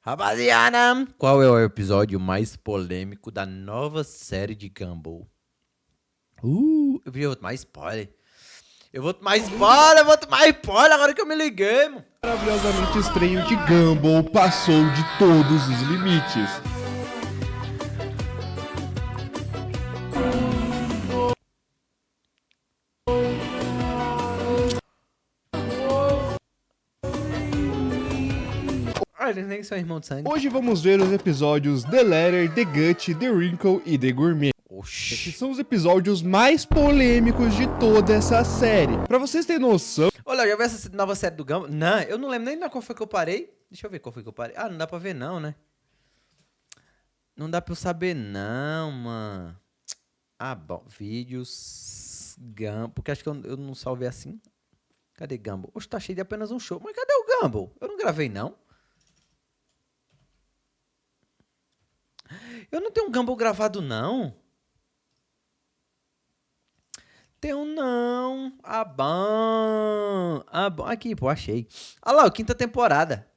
Rapaziada, qual é o episódio mais polêmico da nova série de Gumball? Eu vou tomar spoiler. Eu vou tomar spoiler agora que eu me liguei, mano. Maravilhosamente estranho de Gumball passou de todos os limites. Eles nem são irmãos de sangue. Hoje vamos ver os episódios The Letter, The Gut, The Wrinkle e The Gourmet. Que Oxi. são os episódios mais polêmicos de toda essa série. Pra vocês terem noção, Olha, já viu essa nova série do Gumball? Não, eu não lembro nem na qual foi que eu parei. Deixa eu ver qual foi que eu parei. Ah, não dá pra ver não, né? Não dá pra eu saber não, mano. Ah, bom. Vídeos... Gumball. Porque acho que eu não salvei assim. Cadê Gumball? Oxe, tá cheio de apenas um show. Mas cadê o Gumball? Eu não gravei não. Eu não tenho um Gumball gravado não. Tenho não. Ah, bom. Ah, bom. Aqui, pô, achei. Olha lá, a quinta temporada.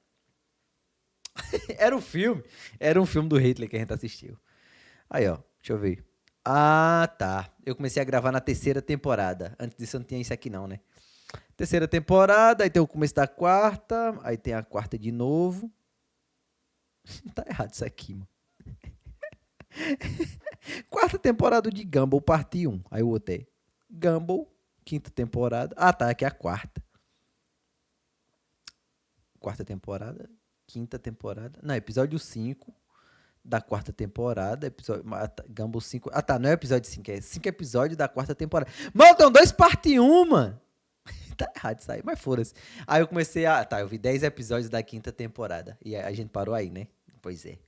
Era um filme. Era um filme do Hitler que a gente assistiu. Aí, ó. Deixa eu ver. Ah, tá. Eu comecei a gravar na terceira temporada. Antes disso eu não tinha isso aqui não, né? Terceira temporada, aí tem o começo da quarta. Aí tem a quarta de novo. Tá errado isso aqui, mano. Quarta temporada de Gumball, parte 1. Aí eu botei Gumball, quinta temporada. Ah, tá, aqui é a quarta. Quarta temporada, quinta temporada. Não, episódio 5 da quarta temporada. Episódio, Gumball 5. Ah, tá, não é episódio 5, é 5 episódios da quarta temporada. Mano, tem 2 parte 1, mano. Tá errado isso aí, mas foda-se. Aí eu comecei a... Tá, eu vi 10 episódios da quinta temporada. E a gente parou aí, né? Pois é.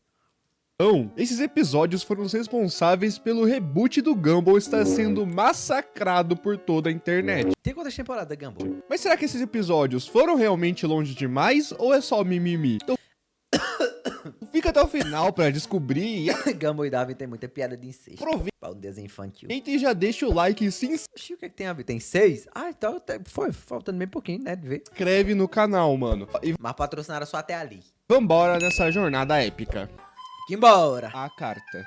esses episódios foram os responsáveis pelo reboot do Gumball estar sendo massacrado por toda a internet. Tem quantas temporadas, Gumball? Mas será que esses episódios foram realmente longe demais ou é só mimimi? Então, fica até o final pra descobrir e Gumball e Darwin tem muita piada de incesto. aproveita Pra um desenho infantil. e já deixa o like e se Oxi, o que é que tem a ver? Tem 6? Ah, então foi faltando bem pouquinho, né, de ver. inscreve no canal, mano. E Mas patrocinaram só até ali. vambora nessa jornada épica. Embora. A carta.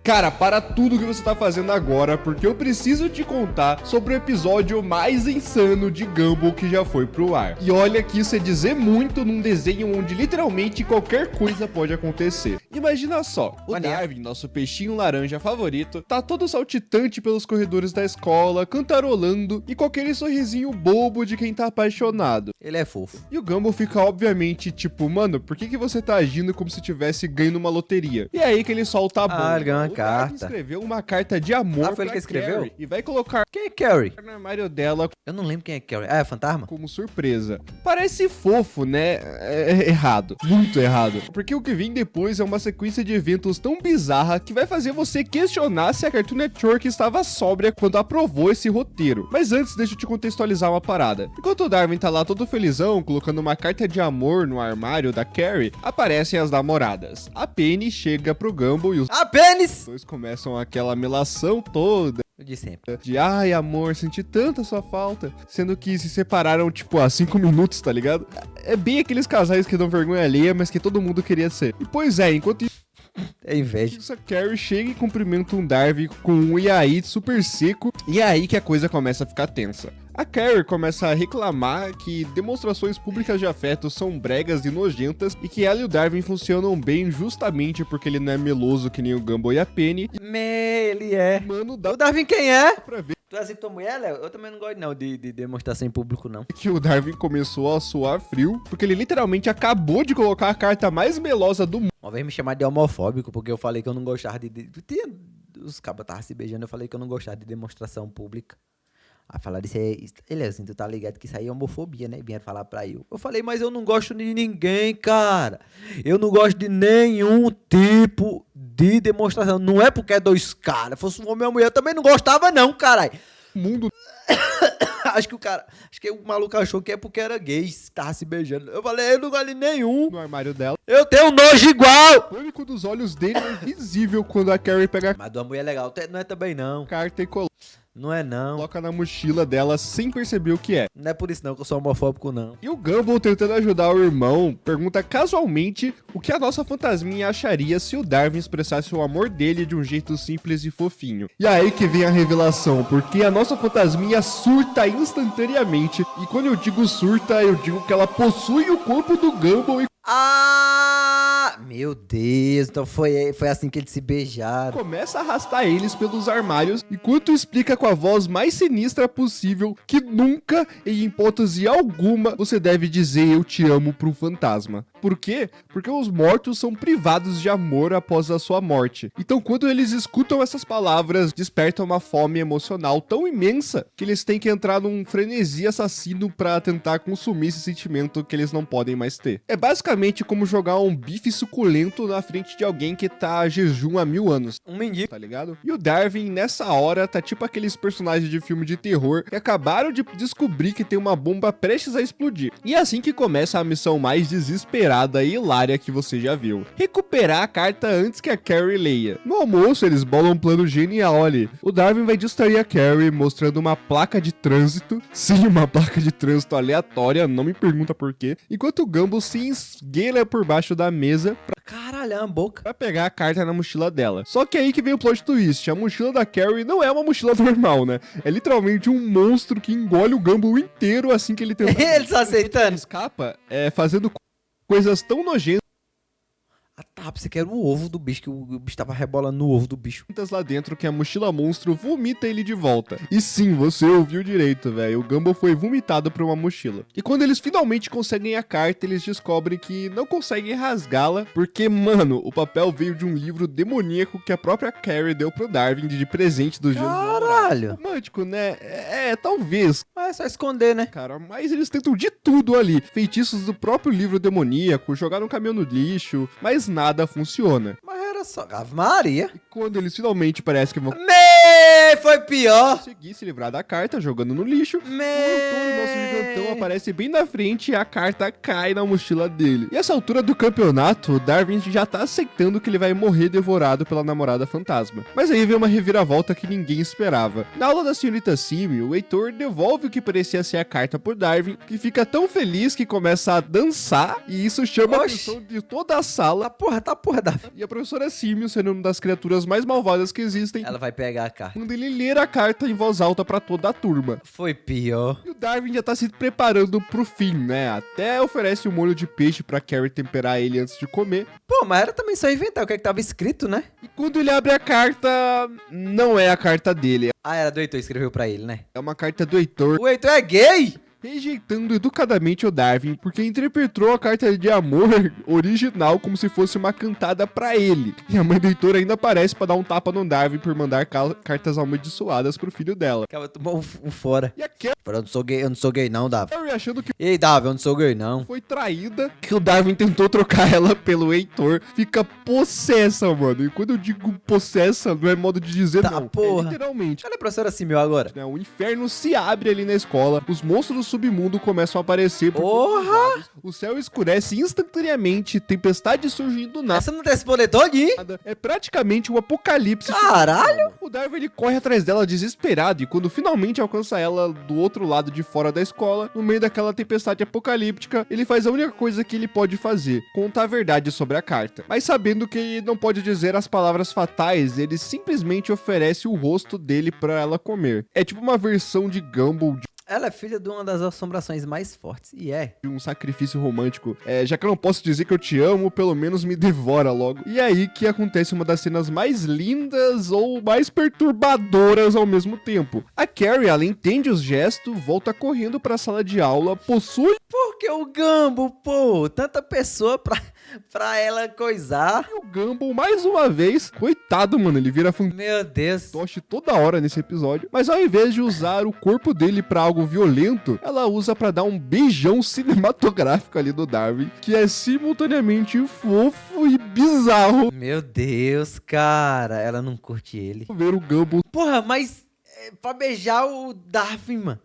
Cara, para tudo que você tá fazendo agora, porque eu preciso te contar sobre o episódio mais insano de Gumball que já foi pro ar. E olha que isso é dizer muito num desenho onde literalmente qualquer coisa pode acontecer. Imagina só, o Maneiro. Darwin, nosso peixinho laranja favorito, tá todo saltitante pelos corredores da escola, cantarolando e com aquele sorrisinho bobo de quem tá apaixonado. Ele é fofo. E o Gumball fica obviamente tipo, mano, por que você tá agindo como se tivesse ganho numa loteria? E é aí que ele solta a bomba. ele ganhou uma O Darwin carta. escreveu uma carta de amor Ah, foi ele pra que escreveu? Carrie e vai colocar Quem é Carrie? no armário dela Eu não lembro quem é Carrie. Ah, é fantasma? como surpresa. Parece fofo, né? É errado. Muito errado. Porque o que vem depois é uma sequência de eventos tão bizarra que vai fazer você questionar se a Cartoon Network estava sóbria quando aprovou esse roteiro. Mas antes, deixa eu te contextualizar uma parada. Enquanto o Darwin tá lá todo felizão, colocando uma carta de amor no armário da Carrie, aparecem as namoradas. A Penny chega pro Gumball e os Ah, pênis! dois começam aquela melação toda. Eu disse sempre. De ai amor, senti tanta sua falta. Sendo que se separaram tipo há 5 minutos, tá ligado? É bem aqueles casais que dão vergonha alheia, mas que todo mundo queria ser. E pois é, enquanto É inveja. isso, a Carrie chega e cumprimenta um Darwin com um e aí super seco. E é aí que a coisa começa a ficar tensa. A Carrie começa a reclamar que demonstrações públicas de afeto são bregas e nojentas e que ela e o Darwin funcionam bem justamente porque ele não é meloso que nem o Gumball e a Penny. Ele é. Mano, dá O Darwin quem é? pra ver Tu é assim que tua mulher, Léo? Eu também não gosto não de demonstração em público, não. que o Darwin começou a suar frio, porque ele literalmente acabou de colocar a carta mais melosa do mundo. Uma vez me chamaram de homofóbico porque eu falei que eu não gostava Os cabas estavam se beijando, eu falei que eu não gostava de demonstração pública. Aí falaram isso aí, ele assim, tu tá ligado que isso aí é homofobia, né? Vieram falar pra eu. Eu falei, mas eu não gosto de ninguém, cara. Eu não gosto de nenhum tipo de demonstração. Não é porque é 2 caras. Se fosse um homem e uma mulher, eu também não gostava, não, caralho. O mundo Acho que o maluco achou que é porque era gay, tava se beijando. Eu falei, eu não gosto de nenhum. no armário dela. Eu tenho nojo igual. O pânico dos olhos dele é visível quando a Carrie pega Mas de uma mulher legal, não é também não. a carta e coloca Não é não. coloca na mochila dela sem perceber o que é. Não é por isso não que eu sou homofóbico, não. E o Gumball, tentando ajudar o irmão, pergunta casualmente o que a nossa fantasminha acharia se o Darwin expressasse o amor dele de um jeito simples e fofinho. E aí que vem a revelação, porque a nossa fantasminha surta instantaneamente. E quando eu digo surta, eu digo que ela possui o corpo do Gumball e Ah, meu Deus, então foi assim que eles se beijaram. começa a arrastar eles pelos armários, enquanto explica com a voz mais sinistra possível que nunca, em hipótese alguma, você deve dizer eu te amo para um fantasma. Por quê? Porque os mortos são privados de amor após a sua morte. Então, quando eles escutam essas palavras, despertam uma fome emocional tão imensa que eles têm que entrar num frenesi assassino para tentar consumir esse sentimento que eles não podem mais ter. É basicamente como jogar um bife suculento na frente de alguém que tá a jejum há 1000 anos. Um mendigo. Tá ligado? E o Darwin, nessa hora, tá tipo aqueles personagens de filme de terror que acabaram de descobrir que tem uma bomba prestes a explodir. E é assim que começa a missão mais desesperada e hilária que você já viu. Recuperar a carta antes que a Carrie leia. No almoço, eles bolam um plano genial ali. O Darwin vai distrair a Carrie mostrando uma placa de trânsito. Sim, uma placa de trânsito aleatória, não me pergunta por quê. Enquanto o Gumball se esgueira por baixo da mesa Caralho, é uma boca. pra pegar a carta na mochila dela. Só que aí que vem o plot twist. A mochila da Carrie não é uma mochila normal, né? É literalmente um monstro que engole o Gumball inteiro assim que ele tenta... Eles aceitando. escapa, fazendo coisas tão nojentas Ah tá, você quer o ovo do bicho, que o bicho tava rebolando no ovo do bicho. lá dentro que a mochila monstro vomita ele de volta. E sim, você ouviu direito, velho. O Gumball foi vomitado por uma mochila. E quando eles finalmente conseguem a carta, eles descobrem que não conseguem rasgá-la, porque, mano, o papel veio de um livro demoníaco que a própria Carrie deu pro Darwin de presente dos dias dos namorados. Caralho. Romântico, né? Talvez, Mas é só esconder, né? cara, mas eles tentam de tudo ali. Feitiços do próprio livro demoníaco, jogaram um caminhão no lixo, mas nada funciona. Mas era só... Ave Maria. E quando eles finalmente parecem que vão Foi pior. conseguir se livrar da carta, jogando no lixo, o nosso gigantão Me... aparece bem na frente e a carta cai na mochila dele. E essa altura do campeonato, o Darwin já tá aceitando que ele vai morrer devorado pela namorada fantasma. Mas aí vem uma reviravolta que ninguém esperava. Na aula da senhorita Simi, o Heitor devolve o que parecia ser a carta pro Darwin, que fica tão feliz que começa a dançar, e isso chama a Oxi. atenção de toda a sala. Tá porra da... E a professora Simi, sendo uma das criaturas mais malvadas que existem, Ela vai pegar a carta. manda ele ler a carta em voz alta pra toda a turma. Foi pior. E o Darwin já tá se preparando pro fim, né? Até oferece um molho de peixe pra Carrie temperar ele antes de comer. Pô, mas era também só inventar o que é que tava escrito, né? E quando ele abre a carta, não é a carta dele. Ah, era do Heitor, escreveu pra ele, né? É uma carta do Heitor, O Heitor é gay? rejeitando educadamente o Darwin, porque interpretou a carta de amor original como se fosse uma cantada pra ele. E a mãe do Heitor ainda aparece pra dar um tapa no Darwin por mandar cartas amaldiçoadas pro filho dela. Acaba tomou um fora. E a Carrie, Eu não sou gay não, Davi. achando que Ei, Davi, eu não sou gay não. foi traída, que o Darwin tentou trocar ela pelo Heitor, fica possessa, mano. E quando eu digo possessa, não é modo de dizer Tá, não. porra. É literalmente. Olha a professora Simil agora. Né, o inferno se abre ali na escola, os monstros do submundo começam a aparecer por todos os Porra! lados, o céu escurece instantaneamente, tempestade surgindo do nada. Essa não tem esse poder todinho? É praticamente um apocalipse. Caralho! O Darwin ele corre atrás dela desesperado e quando finalmente alcança ela do outro lado de fora da escola, no meio daquela tempestade apocalíptica, ele faz a única coisa que ele pode fazer, contar a verdade sobre a carta. Mas sabendo que ele não pode dizer as palavras fatais, ele simplesmente oferece o rosto dele pra ela comer. É tipo uma versão de Gumball Ela é filha de uma das assombrações mais fortes. E é. de um sacrifício romântico. Já que eu não posso dizer que eu te amo, pelo menos me devora logo. E é aí que acontece uma das cenas mais lindas ou mais perturbadoras ao mesmo tempo. A Carrie, ela entende os gestos, volta correndo pra sala de aula, possui Porque o Gumball, pô, tanta pessoa pra ela coisar. o Gumball mais uma vez. Coitado, mano, ele vira Meu Deus. fantoche toda hora nesse episódio. Mas ao invés de usar o corpo dele pra algo violento, ela usa pra dar um beijão cinematográfico ali do Darwin, que é simultaneamente fofo e bizarro Meu Deus, cara. Ela não curte ele. ver o Gumball Porra, mas pra beijar o Darwin, mano.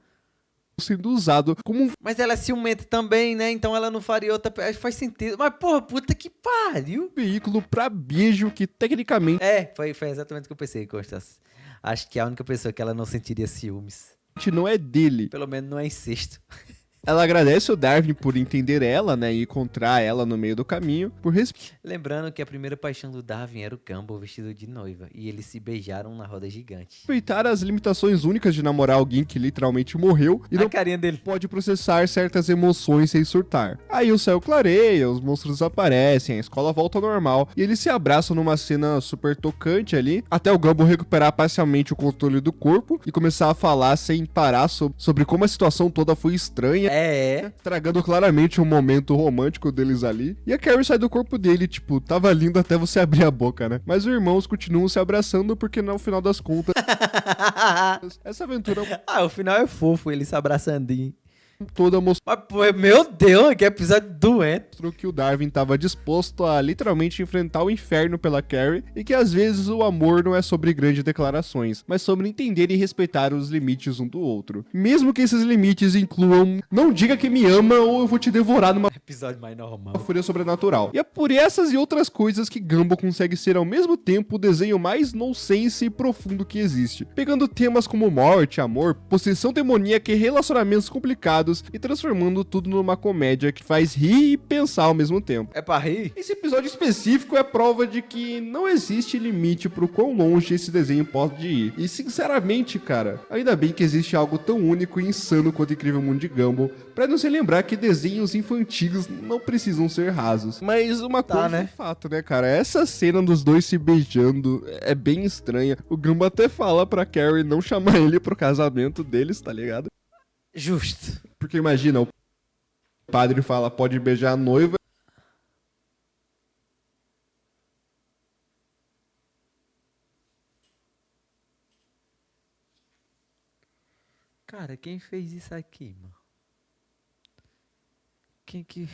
sendo usado como um Mas ela é ciumenta também, né? Então ela não faria outra... Faz sentido. Mas, porra, puta que pariu. veículo pra beijo que tecnicamente Foi exatamente o que eu pensei, Costas. Acho que é a única pessoa que ela não sentiria ciúmes. Não é dele. Pelo menos não é incesto. Ela agradece o Darwin por entender ela, né, e encontrar ela no meio do caminho, por Lembrando que a primeira paixão do Darwin era o Gumball vestido de noiva, e eles se beijaram na roda gigante. respeitar as limitações únicas de namorar alguém que literalmente morreu e A não carinha dele. pode processar certas emoções sem surtar. Aí o céu clareia, os monstros aparecem, a escola volta ao normal e eles se abraçam numa cena super tocante ali, até o Gumball recuperar parcialmente o controle do corpo e começar a falar sem parar sobre como a situação toda foi estranha. Tragando claramente um momento romântico deles ali. E a Carrie sai do corpo dele, tipo, tava lindo até você abrir a boca, né? Mas os irmãos continuam se abraçando porque no final das contas, essa aventura O final é fofo, ele se abraçandinho. toda mostrou Mas, pô, meu Deus, que episódio doente. que o Darwin tava disposto a literalmente enfrentar o inferno pela Carrie e que às vezes o amor não é sobre grandes declarações, mas sobre entender e respeitar os limites um do outro. Mesmo que esses limites incluam não diga que me ama ou eu vou te devorar numa Episódio mais normal. fúria sobrenatural. E é por essas e outras coisas que Gumball consegue ser ao mesmo tempo o desenho mais nonsense e profundo que existe, pegando temas como morte, amor, possessão demoníaca e relacionamentos complicados e transformando tudo numa comédia que faz rir e pensar ao mesmo tempo. É pra rir? Esse episódio específico é prova de que não existe limite pro quão longe esse desenho pode ir. E sinceramente, cara, ainda bem que existe algo tão único e insano quanto o Incrível Mundo de Gumball, pra não se lembrar que desenhos infantis não precisam ser rasos. Mas uma coisa né? é fato, né, cara? Essa cena dos dois se beijando é bem estranha. O Gumball até fala pra Carrie não chamar ele pro casamento deles, tá ligado? Justo. Porque imagina, o padre fala, pode beijar a noiva. Cara, quem fez isso aqui, mano? Quem que...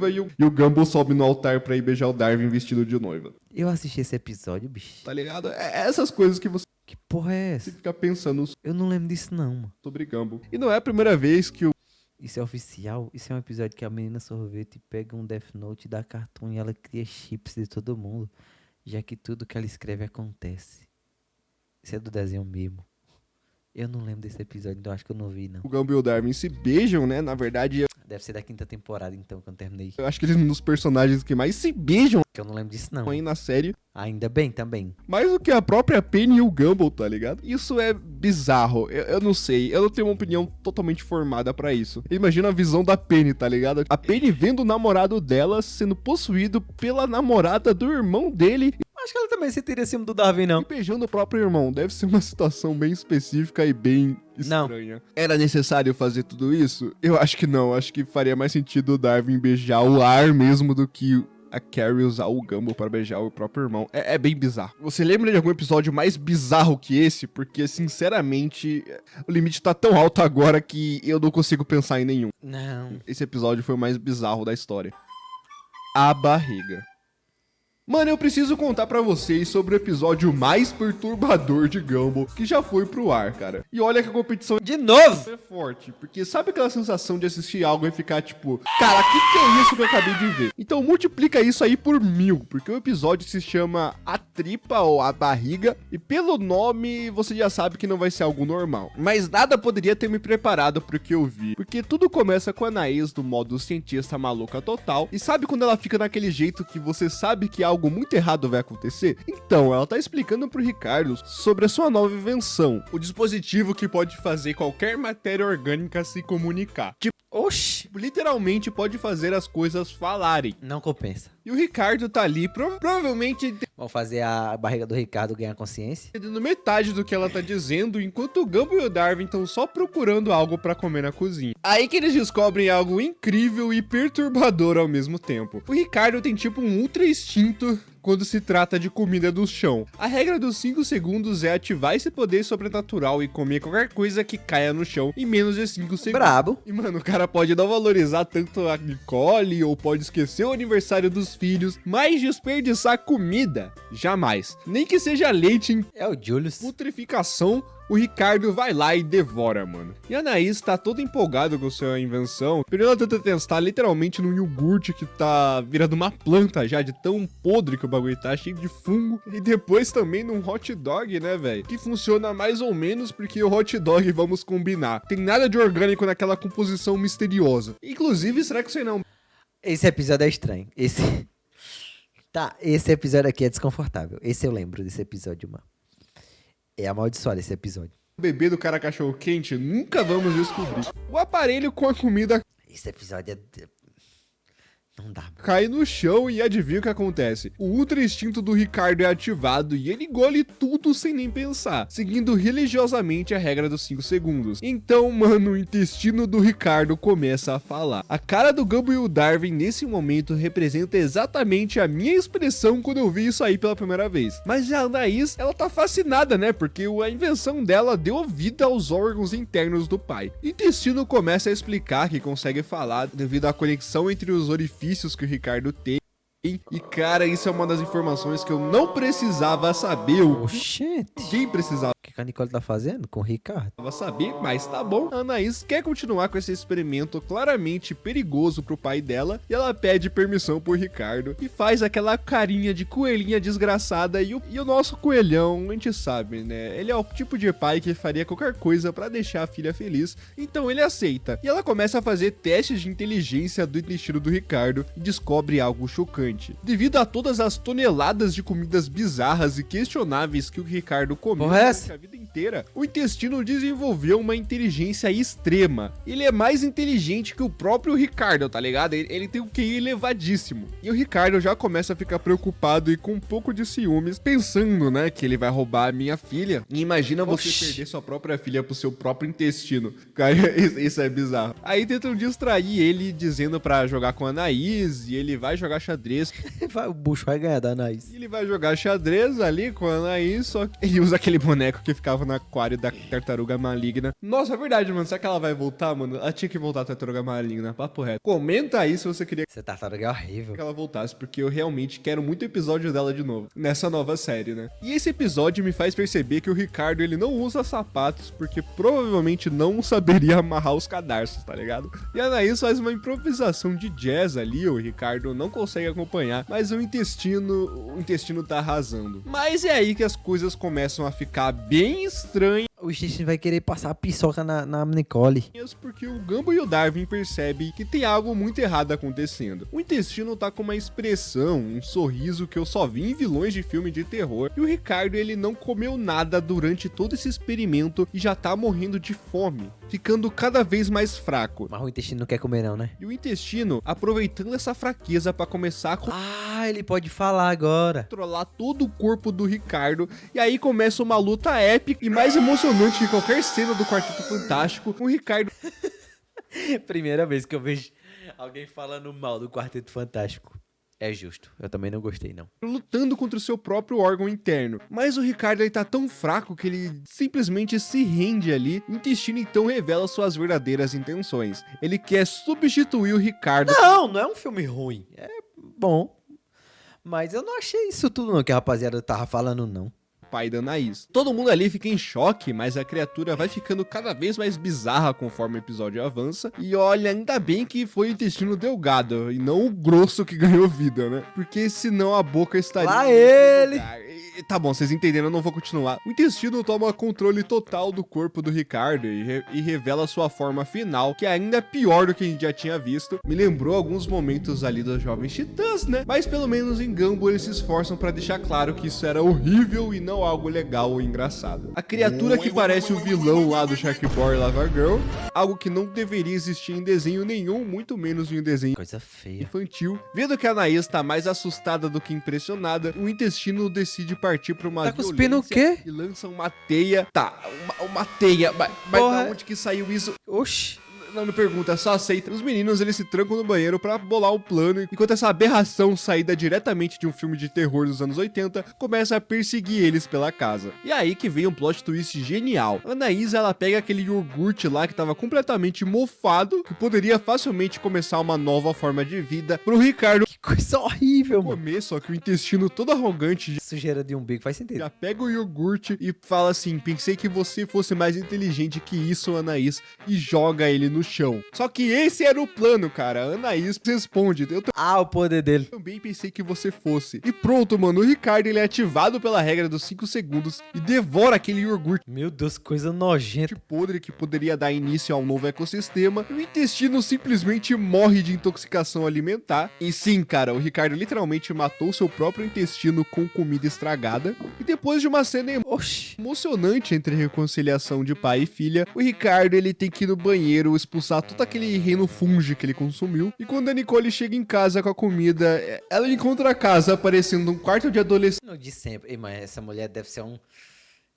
E o Gumball sobe no altar pra ir beijar o Darwin vestido de noiva. Eu assisti esse episódio, bicho. Tá ligado? É essas coisas que você Que porra é essa? fica pensando Eu não lembro disso não, mano. sobre Gumball. E não é a primeira vez que o Isso é oficial? Isso é um episódio que a menina sorvete pega um Death Note da Cartoon e ela cria chips de todo mundo, já que tudo que ela escreve acontece. Isso é do desenho mesmo. Eu não lembro desse episódio, então acho que eu não vi, não. Gumball e o Darwin se beijam, né? Na verdade, Deve ser da quinta temporada, então, que eu terminei. eu acho que eles são um dos personagens que mais se beijam Que eu não lembro disso, não. aí na série. Ainda bem, também. Mais do que a própria Penny e o Gumball, tá ligado? Isso é bizarro. Eu não sei. Eu não tenho uma opinião totalmente formada pra isso. Imagina a visão da Penny, tá ligado? A Penny vendo o namorado dela sendo possuído pela namorada do irmão dele Acho que ela também sentiria ciúme do Darwin, não. e beijando o próprio irmão. Deve ser uma situação bem específica e bem Não. estranha. Era necessário fazer tudo isso? Eu acho que não. Acho que faria mais sentido o Darwin beijar o ar mesmo do que a Carrie usar o Gumball para beijar o próprio irmão. É bem bizarro. Você lembra de algum episódio mais bizarro que esse? Porque, sinceramente, o limite tá tão alto agora que eu não consigo pensar em nenhum. Não. Esse episódio foi o mais bizarro da história. A barriga. Mano, eu preciso contar pra vocês sobre o episódio mais perturbador de Gumball que já foi pro ar, cara. E olha que a competição De novo! é forte, porque sabe aquela sensação de assistir algo e ficar tipo, cara, que é isso que eu acabei de ver? Então multiplica isso aí por 1000, porque o episódio se chama A Tripa ou A Barriga, e pelo nome você já sabe que não vai ser algo normal. Mas nada poderia ter me preparado pro que eu vi, porque tudo começa com a Anaís do modo cientista maluca total, e sabe quando ela fica naquele jeito que você sabe que algo muito errado vai acontecer? Então, ela tá explicando pro Ricardo sobre a sua nova invenção, o dispositivo que pode fazer qualquer matéria orgânica se comunicar. Oxi! Literalmente pode fazer as coisas falarem. Não compensa. E o Ricardo tá ali, provavelmente Vamos fazer a barriga do Ricardo ganhar consciência? entendendo metade do que ela tá dizendo, enquanto o Gumball e o Darwin estão só procurando algo pra comer na cozinha. Aí que eles descobrem algo incrível e perturbador ao mesmo tempo. O Ricardo tem tipo um ultra instinto quando se trata de comida do chão. A regra dos 5 segundos é ativar esse poder sobrenatural e comer qualquer coisa que caia no chão em menos de 5 segundos. Brabo. E, mano, o cara pode não valorizar tanto a Nicole ou pode esquecer o aniversário dos filhos, mas desperdiçar comida, jamais. Nem que seja leite em É o Julius. putrificação, o Ricardo vai lá e devora, mano. E a Anaís tá toda empolgada com sua invenção. Primeiro ela tenta testar literalmente num iogurte que tá virando uma planta já, de tão podre que o bagulho tá, cheio de fungo. E depois também num hot dog, né, velho? Que funciona mais ou menos porque o hot dog, vamos combinar, tem nada de orgânico naquela composição misteriosa. Inclusive, será que você não... Esse episódio é estranho. Esse episódio aqui é desconfortável. Esse eu lembro desse episódio, mano. É amaldiçoado esse episódio. O bebê do cara cachorro quente? Nunca vamos descobrir. O aparelho com a comida Esse episódio é... Não dá, mano. cai no chão e adivinha o que acontece? O ultra instinto do Ricardo é ativado e ele engole tudo sem nem pensar, seguindo religiosamente a regra dos 5 segundos. Então, mano, o intestino do Ricardo começa a falar. A cara do Gumbo e o Darwin nesse momento representa exatamente a minha expressão quando eu vi isso aí pela primeira vez. Mas a Anaís, ela tá fascinada, né? Porque a invenção dela deu vida aos órgãos internos do pai. O intestino começa a explicar que consegue falar devido à conexão entre os orifícios que o Ricardo tem. E cara, isso é uma das informações que eu não precisava saber. Oxente. Ninguém precisava O que a Nicole tá fazendo com o Ricardo? saber, mas tá bom. A Anaís quer continuar com esse experimento claramente perigoso pro pai dela e ela pede permissão pro Ricardo e faz aquela carinha de coelhinha desgraçada e o nosso coelhão, a gente sabe, né? Ele é o tipo de pai que faria qualquer coisa pra deixar a filha feliz, então ele aceita. E ela começa a fazer testes de inteligência do intestino do Ricardo e descobre algo chocante. Devido a todas as toneladas de comidas bizarras e questionáveis que o Ricardo comeu Porra, é durante essa? a vida inteira, o intestino desenvolveu uma inteligência extrema. Ele é mais inteligente que o próprio Ricardo, tá ligado? Ele tem um QI elevadíssimo. E o Ricardo já começa a ficar preocupado e com um pouco de ciúmes, pensando, né, que ele vai roubar a minha filha. E imagina você Oxi. perder sua própria filha pro seu próprio intestino. Cara, isso é bizarro. Aí tentam distrair ele dizendo pra jogar com a Anaís, e ele vai jogar xadrez. O bucho vai ganhar da Anaís. E ele vai jogar xadrez ali com a Anaís, só que ele usa aquele boneco que ficava no aquário da tartaruga maligna. Nossa, é verdade, mano. Será que ela vai voltar, mano? Ela tinha que voltar a tartaruga maligna, papo reto. Comenta aí se você queria Essa tartaruga é horrível. que ela voltasse, porque eu realmente quero muito episódio dela de novo, nessa nova série, né? E esse episódio me faz perceber que o Ricardo, ele não usa sapatos, porque provavelmente não saberia amarrar os cadarços, tá ligado? E a Anaís faz uma improvisação de jazz ali, o Ricardo não consegue acompanhar, mas o intestino tá arrasando. Mas é aí que as coisas começam a ficar bem estranhas, O Stitch vai querer passar a piçoca na Nicole. porque o Gumbo e o Darwin percebem que tem algo muito errado acontecendo. O intestino tá com uma expressão, um sorriso que eu só vi em vilões de filme de terror, e o Ricardo, ele não comeu nada durante todo esse experimento e já tá morrendo de fome, ficando cada vez mais fraco. Mas o intestino não quer comer não, né? E o intestino, aproveitando essa fraqueza pra começar a Ah, ele pode falar agora. controlar todo o corpo do Ricardo, e aí começa uma luta épica e mais emocionante que qualquer cena do Quarteto Fantástico, com o Ricardo Primeira vez que eu vejo alguém falando mal do Quarteto Fantástico. É justo. Eu também não gostei, não. lutando contra o seu próprio órgão interno. Mas o Ricardo, ele tá tão fraco que ele simplesmente se rende ali. O intestino então revela suas verdadeiras intenções. Ele quer substituir o Ricardo. Não é um filme ruim. É bom. Mas eu não achei isso tudo não que a rapaziada tava falando, não. Pai da Anaís. Todo mundo ali fica em choque, mas a criatura vai ficando cada vez mais bizarra conforme o episódio avança. E olha, ainda bem que foi o intestino delgado e não o grosso que ganhou vida, né? Porque senão a boca estaria... Lá em outro ele! lugar. Tá bom, vocês entenderam, eu não vou continuar. O intestino toma controle total do corpo do Ricardo e revela sua forma final, que é ainda pior do que a gente já tinha visto. Me lembrou alguns momentos ali dos Jovens Titãs, né? Mas pelo menos em Gumball eles se esforçam pra deixar claro que isso era horrível e não algo legal ou engraçado. A criatura que parece o vilão lá do Shark Boy e Lava Girl, algo que não deveria existir em desenho nenhum, muito menos em um desenho Coisa feia. infantil. Vendo que a Anaís tá mais assustada do que impressionada, o intestino decide partir pra uma Tá cuspindo o violência quê? e lança uma teia. Tá, uma teia. Mas Porra. da onde que saiu isso? Oxi. Não me pergunta, só aceita. Os meninos, eles se trancam no banheiro pra bolar o plano, enquanto essa aberração saída diretamente de um filme de terror dos anos 80 começa a perseguir eles pela casa. E é aí que vem um plot twist genial. A Anaís, ela pega aquele iogurte lá que tava completamente mofado, que poderia facilmente começar uma nova forma de vida, pro Ricardo Que coisa horrível, mano. Comer, só que o intestino todo arrogante Sujeira de umbigo faz sentido. já pega o iogurte e fala assim: pensei que você fosse mais inteligente que isso, Anaís, e joga ele no chão. Só que esse era o plano, cara. A Anaís responde: eu Ah, o poder dele. também pensei que você fosse. E pronto, mano, o Ricardo ele é ativado pela regra dos 5 segundos e devora aquele iogurte Meu Deus, coisa nojenta. podre que poderia dar início a um novo ecossistema. E o intestino simplesmente morre de intoxicação alimentar. E sim, cara, o Ricardo literalmente matou seu próprio intestino com comida estragada. E depois de uma cena Oxi. emocionante entre reconciliação de pai e filha, o Ricardo ele tem que ir no banheiro expulsar todo aquele reino fungi que ele consumiu. E quando a Nicole chega em casa com a comida, ela encontra a casa parecendo um quarto de adolescente. Não de sempre. Ei, mas essa mulher deve ser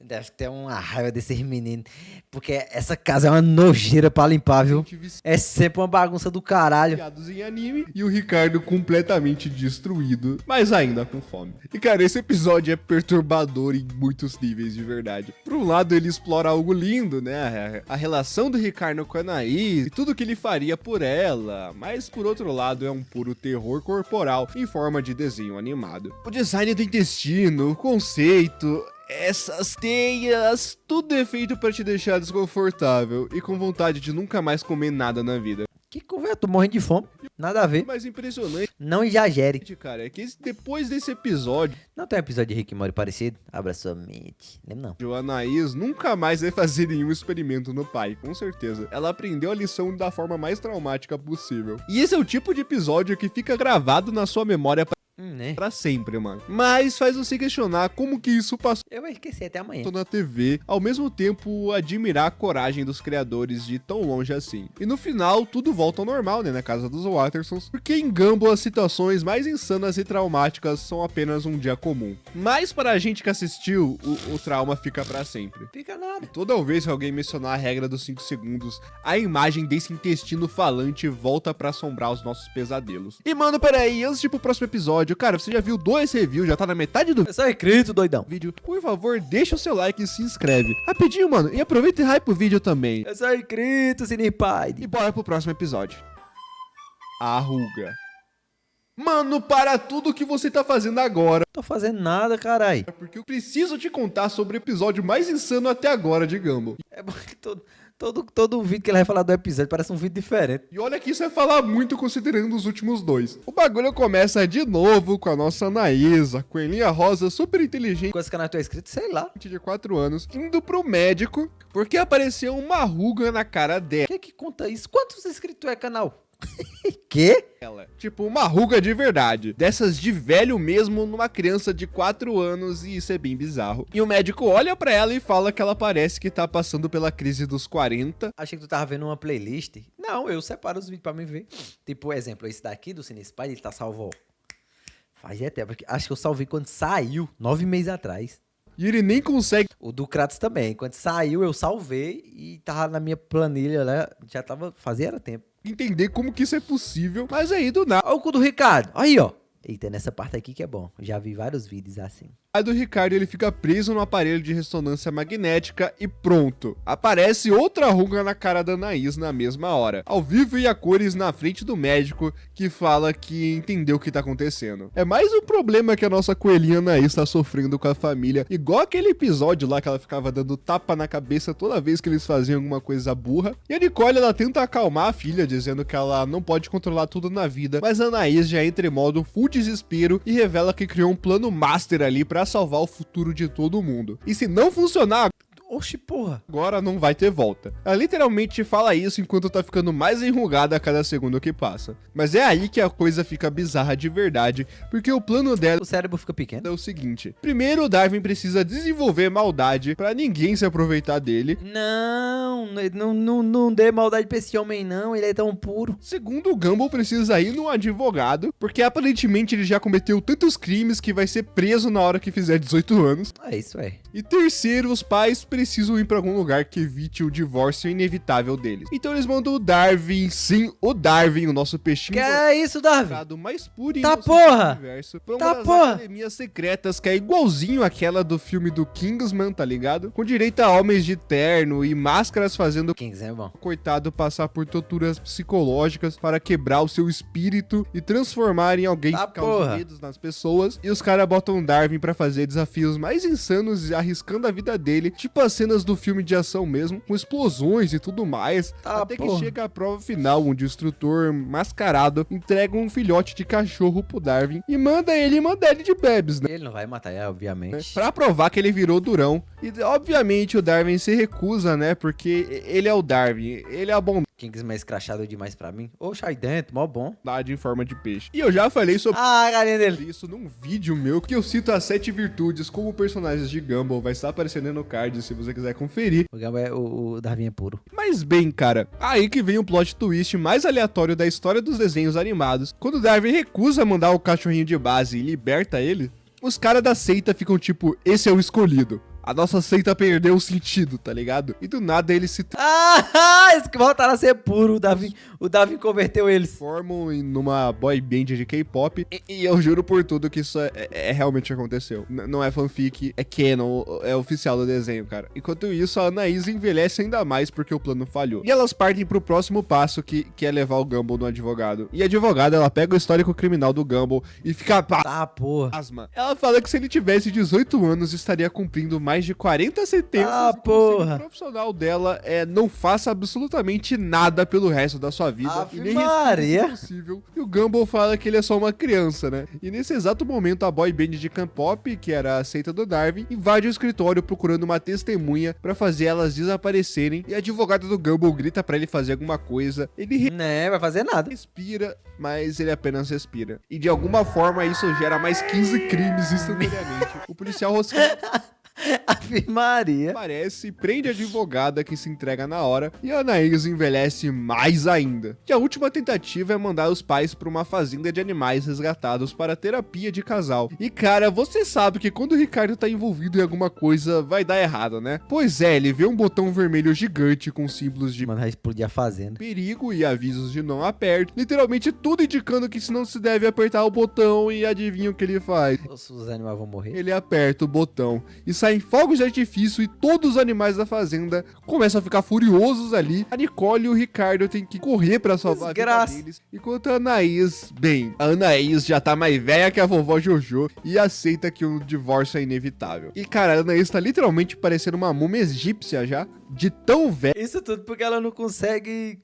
Deve ter uma raiva desses meninos. Porque essa casa é uma nojeira pra limpar, viu? É sempre uma bagunça do caralho. Viciados em anime e o Ricardo completamente destruído, mas ainda com fome. E cara, esse episódio é perturbador em muitos níveis de verdade. Por um lado, ele explora algo lindo, né? A relação do Ricardo com a Anaís e tudo que ele faria por ela, mas por outro lado, é um puro terror corporal em forma de desenho animado. O design do intestino, o conceito, essas teias, tudo é feito pra te deixar desconfortável e com vontade de nunca mais comer nada na vida. Que conversa, tô morrendo de fome. Nada a ver. O mais impressionante, Não exagere. cara, é que depois desse episódio, Não tem um episódio de Rick e Morty parecido? Abra sua mente. Lembra não. a Anaís nunca mais vai fazer nenhum experimento no pai, com certeza. Ela aprendeu a lição da forma mais traumática possível. E esse é o tipo de episódio que fica gravado na sua memória Né? pra sempre, mano. Mas faz você questionar como que isso passou Eu vou esquecer até amanhã. na TV, ao mesmo tempo admirar a coragem dos criadores de ir tão longe assim. E no final, tudo volta ao normal, né, na casa dos Wattersons, porque em Gumball as situações mais insanas e traumáticas são apenas um dia comum. Mas para a gente que assistiu, o trauma fica pra sempre. Fica nada. Toda vez que alguém mencionar a regra dos 5 segundos, a imagem desse intestino falante volta pra assombrar os nossos pesadelos. E mano, peraí, antes de ir pro próximo episódio, cara, você já viu 2 reviews, já tá na metade do Eu sou inscrito, doidão. vídeo, por favor, deixa o seu like e se inscreve. Rapidinho, mano, e aproveita e hype o vídeo também. Eu sou inscrito, Cinepai. E bora pro próximo episódio. A ruga. Mano, para tudo que você tá fazendo agora, Tô fazendo nada, carai. porque eu preciso te contar sobre o episódio mais insano até agora de Gumball. É bom que todo vídeo que ele vai falar do episódio parece um vídeo diferente. E olha que isso é falar muito considerando os últimos 2. O bagulho começa de novo com a nossa Anaís, a coelhinha rosa super inteligente Com esse canal que eu tô inscrito, sei lá. de 4 anos, indo pro médico porque apareceu uma ruga na cara dela. Quem é que conta isso? Quantos inscritos é canal? Quê? Tipo, uma ruga de verdade. Dessas de velho mesmo numa criança de 4 anos e isso é bem bizarro. E o médico olha pra ela e fala que ela parece que tá passando pela crise dos 40. Achei que tu tava vendo uma playlist. Não, eu separo os vídeos pra mim ver. Tipo, exemplo, esse daqui do Cine Spy, ele tá salvo, ó. Faz até, porque acho que eu salvei quando saiu, 9 meses atrás. E ele nem consegue O do Kratos também. Quando saiu, eu salvei e tava na minha planilha lá. Já tava, fazia era tempo. entender como que isso é possível. Mas aí do nada, Olha o cu do Ricardo. Aí, ó. Eita, nessa parte aqui que é bom. Já vi vários vídeos assim. do Ricardo ele fica preso no aparelho de ressonância magnética e pronto. Aparece outra ruga na cara da Anaís na mesma hora. Ao vivo e a cores na frente do médico que fala que entendeu o que tá acontecendo. É mais um problema que a nossa coelhinha Anaís tá sofrendo com a família. Igual aquele episódio lá que ela ficava dando tapa na cabeça toda vez que eles faziam alguma coisa burra. E a Nicole ela tenta acalmar a filha dizendo que ela não pode controlar tudo na vida. Mas a Anaís já entra em modo full desespero e revela que criou um plano master ali pra salvar o futuro de todo mundo. E se não funcionar, Oxi, porra. agora não vai ter volta. Ela literalmente fala isso enquanto tá ficando mais enrugada a cada segundo que passa. Mas é aí que a coisa fica bizarra de verdade, porque o plano dela O cérebro fica pequeno. é o seguinte. Primeiro, o Darwin precisa desenvolver maldade pra ninguém se aproveitar dele. Não dê maldade pra esse homem, não. Ele é tão puro. Segundo, o Gumball precisa ir no advogado, porque aparentemente ele já cometeu tantos crimes que vai ser preso na hora que fizer 18 anos. É isso, é. E terceiro, os pais precisam precisam ir pra algum lugar que evite o divórcio inevitável deles. Então eles mandam o Darwin, sim, o Darwin, o nosso peixinho Que é isso, Darwin? mais puro e Tá inocente porra! do universo, pra uma Tá das porra! academias secretas, que é igualzinho àquela do filme do Kingsman, tá ligado? Com direito a homens de terno e máscaras fazendo Kings é bom. coitado passar por torturas psicológicas para quebrar o seu espírito e transformar em alguém Tá que causa porra. medos nas pessoas. E os caras botam Darwin pra fazer desafios mais insanos e arriscando a vida dele, tipo as cenas do filme de ação mesmo, com explosões e tudo mais. Tá até que porra. chega a prova final, onde o instrutor mascarado entrega um filhote de cachorro pro Darwin e manda ele de bebes, né? Ele não vai matar ela, obviamente. Pra provar que ele virou durão. E obviamente o Darwin se recusa, né? Porque ele é o Darwin, ele é a bondade Kingsman é escrachado demais pra mim. Ô, sai dentro, mó bom. em forma de peixe. E eu já falei sobre Ah, a galinha dele. isso num vídeo meu, que eu cito as 7 virtudes como personagens de Gumball. Vai estar aparecendo aí no card se você quiser conferir. O Gamba é o Darwin é puro. Mas bem, cara, aí que vem o plot twist mais aleatório da história dos desenhos animados. Quando Darwin recusa mandar o cachorrinho de base e liberta ele, os caras da seita ficam tipo, esse é o escolhido. A nossa seita perdeu o sentido, tá ligado? E do nada eles se Ah, eles que voltaram a ser puro. O Darwin converteu eles. transformam em numa boy band de K-pop. E eu juro por tudo que isso realmente aconteceu. Não é fanfic, é canon, é oficial do desenho, cara. Enquanto isso, a Anaís envelhece ainda mais porque o plano falhou. E elas partem pro próximo passo, que é levar o Gumball no advogado. E a advogada, ela pega o histórico criminal do Gumball e fica Tá, porra. pasma. Ela fala que se ele tivesse 18 anos, estaria cumprindo mais de 40 sentenças. Ah, e que o conselho porra. profissional dela não faça absolutamente nada pelo resto da sua vida. Ave E nem Maria. respeite se possível. E o Gumball fala que ele é só uma criança, né? E nesse exato momento, a boy band de K-pop, que era a seita do Darwin, invade o escritório procurando uma testemunha pra fazer elas desaparecerem. E a advogada do Gumball grita pra ele fazer alguma coisa. Ele Né, vai fazer nada. respira, mas ele apenas respira. E de alguma forma isso gera mais 15 crimes instantaneamente. O policial rosqueia Ave Maria. aparece e prende a advogada, que se entrega na hora, e a Anaís envelhece mais ainda. E a última tentativa é mandar os pais para uma fazenda de animais resgatados para terapia de casal. E cara, você sabe que quando o Ricardo tá envolvido em alguma coisa, vai dar errado, né? Pois é, ele vê um botão vermelho gigante com símbolos de Mandar explodir a fazenda. perigo e avisos de não aperte, literalmente tudo indicando que se não se deve apertar o botão, e adivinha o que ele faz? Os animais vão morrer. Ele aperta o botão e saem fogos de artifício e todos os animais da fazenda começam a ficar furiosos ali. A Nicole e o Ricardo têm que correr pra salvar a Desgraça. vida deles. Enquanto a Anaís, bem, a Anaís já tá mais velha que a vovó Jojo e aceita que o divórcio é inevitável. E cara, a Anaís tá literalmente parecendo uma múmia egípcia já, de tão velha. Isso tudo porque ela não consegue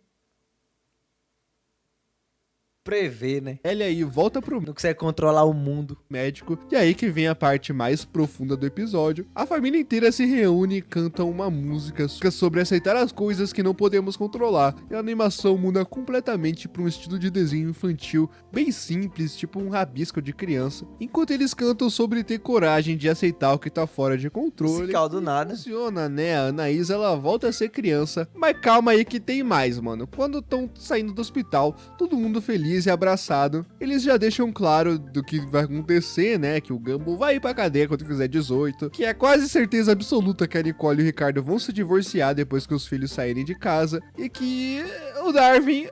prever, né? Ela aí volta pro Não consegue controlar o mundo. médico. E aí que vem a parte mais profunda do episódio. A família inteira se reúne e canta uma música sobre aceitar as coisas que não podemos controlar. E a animação muda completamente para um estilo de desenho infantil bem simples, tipo um rabisco de criança. Enquanto eles cantam sobre ter coragem de aceitar o que tá fora de controle. Musical do nada. Funciona, né? A Anaís, ela volta a ser criança. Mas calma aí que tem mais, mano. Quando estão saindo do hospital, todo mundo feliz e abraçado, eles já deixam claro do que vai acontecer, né? Que o Gumball vai ir pra cadeia quando fizer 18, que é quase certeza absoluta que a Nicole e o Ricardo vão se divorciar depois que os filhos saírem de casa, e que o Darwin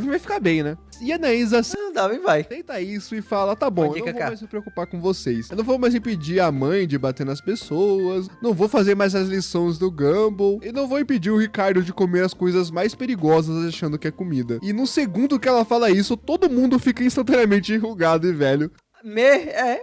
vai ficar bem, né? E a Anaís Não, Darwin vai. aceita isso e fala, tá bom, Bom dia, eu não vou Cacá. mais me preocupar com vocês. Eu não vou mais impedir a mãe de bater nas pessoas, não vou fazer mais as lições do Gumball, e não vou impedir o Ricardo de comer as coisas mais perigosas achando que é comida. E no segundo que ela fala isso, todo mundo fica instantaneamente enrugado e velho,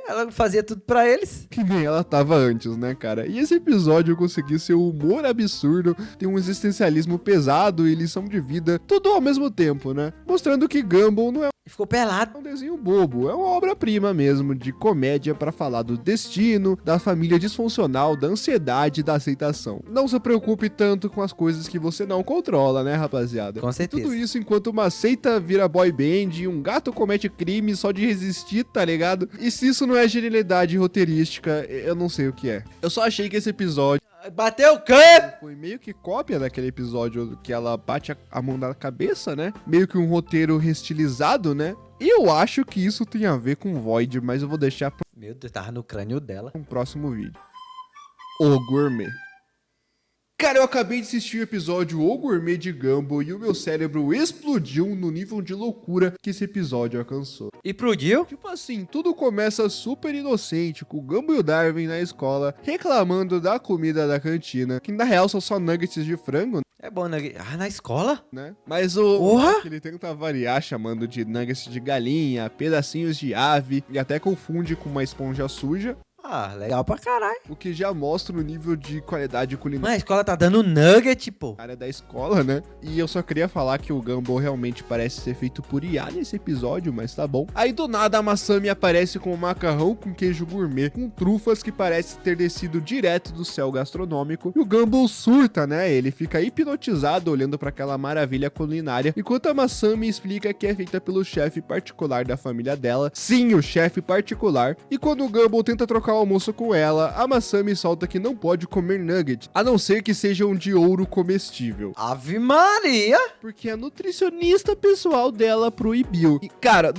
Ela fazia tudo pra eles. que nem ela tava antes, né, cara? E esse episódio eu consegui ser um humor absurdo, tem um existencialismo pesado e lição de vida, tudo ao mesmo tempo, né? Mostrando que Gumball não é E ficou pelado. um desenho bobo, é uma obra-prima mesmo de comédia pra falar do destino, da família disfuncional, da ansiedade e da aceitação. Não se preocupe tanto com as coisas que você não controla, né, rapaziada? Com certeza. Tudo isso enquanto uma seita vira boy band e um gato comete crime só de resistir, tá ligado? E se isso não é genialidade roteirística, eu não sei o que é. Eu só achei que esse episódio Bateu o canto. foi meio que cópia daquele episódio que ela bate a mão na cabeça, né? Meio que um roteiro restilizado, né? E eu acho que isso tem a ver com Void, mas eu vou deixar para Meu Deus, tava no crânio dela. um próximo vídeo. O Gourmet. Cara, eu acabei de assistir o episódio O Gourmet de Gumball e o meu cérebro explodiu no nível de loucura que esse episódio alcançou. E pro Jill? Tipo assim, tudo começa super inocente, com o Gumball e o Darwin na escola reclamando da comida da cantina, que na real são só nuggets de frango, É bom, né? Ah, na escola? né? Mas Porra! que ele tenta variar chamando de nuggets de galinha, pedacinhos de ave e até confunde com uma esponja suja, Ah, legal pra caralho. o que já mostra o nível de qualidade culinária Mas a escola tá dando nugget, pô. da escola, né? E eu só queria falar que o Gumball realmente parece ser feito por IA nesse episódio, mas tá bom. Aí do nada a Masami aparece com um macarrão com queijo gourmet, com trufas que parece ter descido direto do céu gastronômico. E o Gumball surta, né? Ele fica hipnotizado olhando para aquela maravilha culinária, enquanto a Masami explica que é feita pelo chefe particular da família dela. Sim, o chefe particular. E quando o Gumball tenta trocar o almoço com ela, a Masami solta que não pode comer nuggets, a não ser que sejam de ouro comestível. Ave Maria! Porque a nutricionista pessoal dela proibiu. E, cara,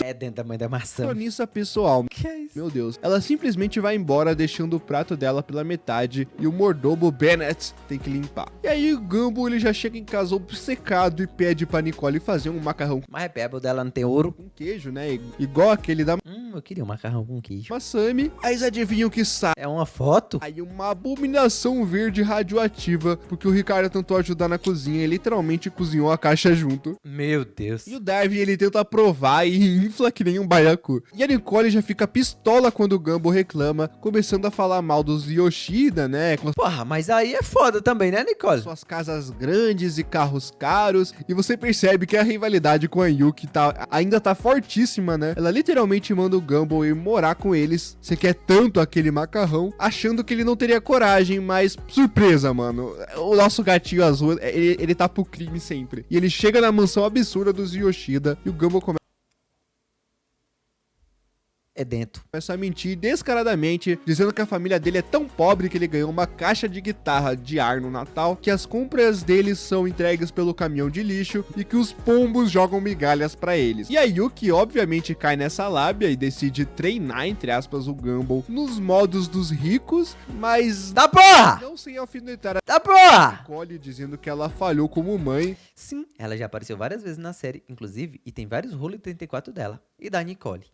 É dentro da mãe da maçã. nutricionista pessoal. Que é isso? Meu Deus. Ela simplesmente vai embora, deixando o prato dela pela metade. E o mordomo Bennett tem que limpar. E aí o Gumball, ele já chega em casa obcecado e pede pra Nicole fazer um macarrão Mas a Pebble dela não tem ouro. com queijo, né? Igual aquele da Eu queria um macarrão com queijo. Masami. Aí eles adivinham o que sai. É uma foto? Aí uma abominação verde radioativa, porque o Ricardo tentou ajudar na cozinha e literalmente cozinhou a caixa junto. Meu Deus. E o Darwin, ele tenta provar e infla que nem um baiacu. E a Nicole já fica pistola quando o Gumball reclama, começando a falar mal dos Yoshida, né? Com Porra, mas aí é foda também, né, Nicole? suas casas grandes e carros caros. E você percebe que a rivalidade com a Yuki ainda tá fortíssima, né? Ela literalmente manda o Gumball ir morar com eles. Você quer tanto aquele macarrão, achando que ele não teria coragem, mas surpresa, mano. O nosso gatinho azul, ele tá pro crime sempre. E ele chega na mansão absurda dos Yoshida e o Gumball É dentro. começa a mentir descaradamente, dizendo que a família dele é tão pobre que ele ganhou uma caixa de guitarra de ar no Natal, que as compras deles são entregues pelo caminhão de lixo e que os pombos jogam migalhas pra eles. E a Yuki obviamente cai nessa lábia e decide treinar, entre aspas, o Gumball nos modos dos ricos, mas Tá porra! não sem alfinetar a Tá porra! Nicole, dizendo que ela falhou como mãe. Sim, ela já apareceu várias vezes na série, inclusive, e tem vários rolos 34 dela. E da Nicole.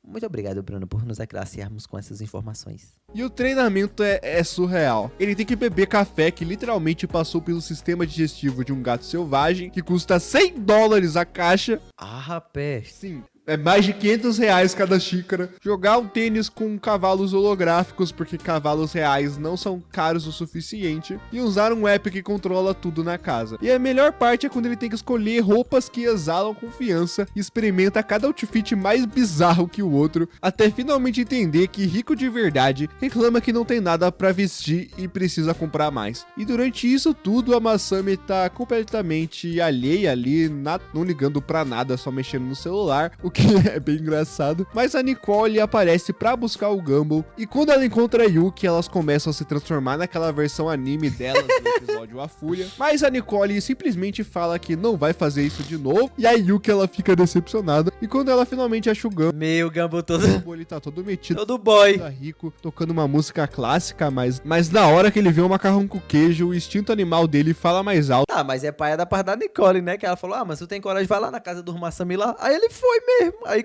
Muito obrigado, Bruno, por nos agraciarmos com essas informações. E o treinamento é surreal. Ele tem que beber café que literalmente passou pelo sistema digestivo de um gato selvagem, que custa $100 a caixa. Ah, rapaz. Sim, é mais de R$500 cada xícara. Jogar um tênis com cavalos holográficos, porque cavalos reais não são caros o suficiente. E usar um app que controla tudo na casa. E a melhor parte é quando ele tem que escolher roupas que exalam confiança e experimenta cada outfit mais bizarro que o outro, até finalmente entender que rico de verdade reclama que não tem nada pra vestir e precisa comprar mais. E durante isso tudo, a Masami tá completamente alheia ali, não ligando pra nada, só mexendo no celular, o que é bem engraçado. Mas a Nicole aparece pra buscar o Gumball, e quando ela encontra a Yuki, elas começam a se transformar naquela versão anime delas do episódio A Fúria. Mas a Nicole simplesmente fala que não vai fazer isso de novo, e a Yuki, ela fica decepcionada. E quando ela finalmente acha o Gumball, Meu Gumball todo, ele tá todo metido, todo boy. tá rico, tocando uma música clássica, mas na hora que ele vê o macarrão com queijo, o instinto animal dele fala mais alto. Ah, mas é paia da parte da Nicole, né? Que ela falou, mas se tu tem coragem, vai lá na casa do Masami lá. Aí ele foi mesmo. Aí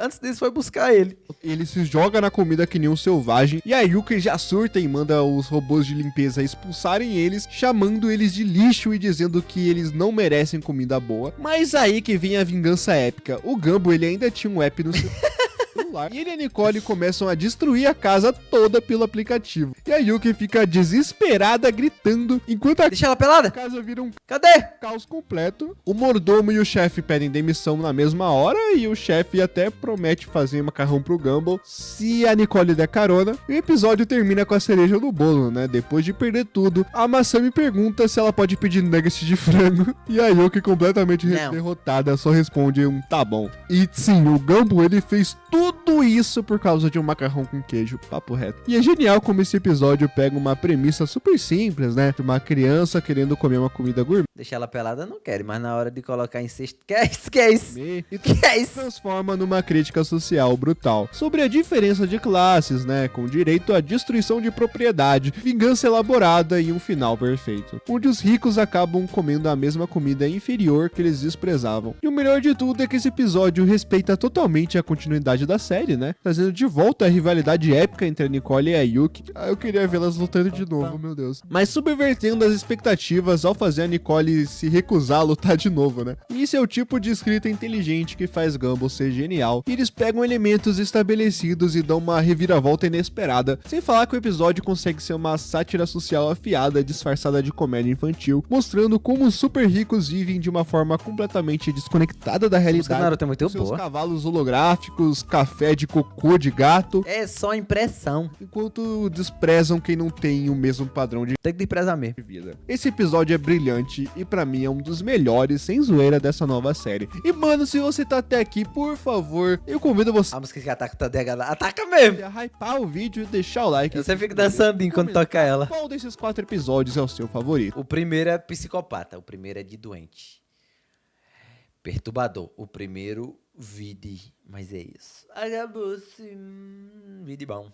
antes disso foi buscar ele. Ele se joga na comida que nem um selvagem, e a Yuki já surta e manda os robôs de limpeza expulsarem eles, chamando eles de lixo e dizendo que eles não merecem comida boa. Mas aí que vem a vingança épica. O Gumball, ele ainda tinha um app no seu celular, e ele e a Nicole começam a destruir a casa toda pelo aplicativo. E a Yuki fica desesperada, gritando, enquanto a Deixa ela pelada? casa vira um Cadê? caos completo. O mordomo e o chefe pedem demissão na mesma hora, e o chefe até promete fazer macarrão pro Gumball se a Nicole der carona. E o episódio termina com a cereja no bolo, né? Depois de perder tudo, a Masami pergunta se ela pode pedir nuggets de frango, e a Yuki, completamente Não. derrotada, só responde um tá bom. E sim, o Gumball, ele fez tudo Tudo isso por causa de um macarrão com queijo, papo reto. E é genial como esse episódio pega uma premissa super simples, né? De uma criança querendo comer uma comida gourmet. Deixar ela pelada não quero, mas na hora de colocar em cesto... Que é isso? Que é isso? E Que é isso? transforma numa crítica social brutal sobre a diferença de classes, né, com direito à destruição de propriedade, vingança elaborada e um final perfeito, onde os ricos acabam comendo a mesma comida inferior que eles desprezavam. E o melhor de tudo é que esse episódio respeita totalmente a continuidade da série, né, trazendo de volta a rivalidade épica entre a Nicole e a Yuki. Eu queria vê-las lutando de novo, meu Deus. Mas subvertendo as expectativas ao fazer a Nicole se recusar a lutar de novo, né. E esse é o tipo de escrita inteligente que faz Gumball ser genial. E eles pegam elementos estabelecidos e dão uma reviravolta inesperada, sem falar que o episódio consegue ser uma sátira social afiada, disfarçada de comédia infantil, mostrando como os super ricos vivem de uma forma completamente desconectada da A música do realidade. Naruto é muito Seus boa. cavalos holográficos, café de cocô de gato, É só impressão. enquanto desprezam quem não tem o mesmo padrão de Tem que desprezar mesmo. vida. Esse episódio é brilhante e pra mim é um dos melhores, sem zoeira, dessa nova série. E mano, se você tá até aqui, por favor, eu convido você A música que ataca tá degada. Ataca mesmo! a hypar o vídeo e deixar o like. Eu sempre fico dançandinho quando toca ela. Qual desses 4 episódios é o seu favorito? O primeiro é psicopata. O primeiro é de doente. Perturbador. O primeiro, vide. Mas é isso. Acabou-se. Vide bom.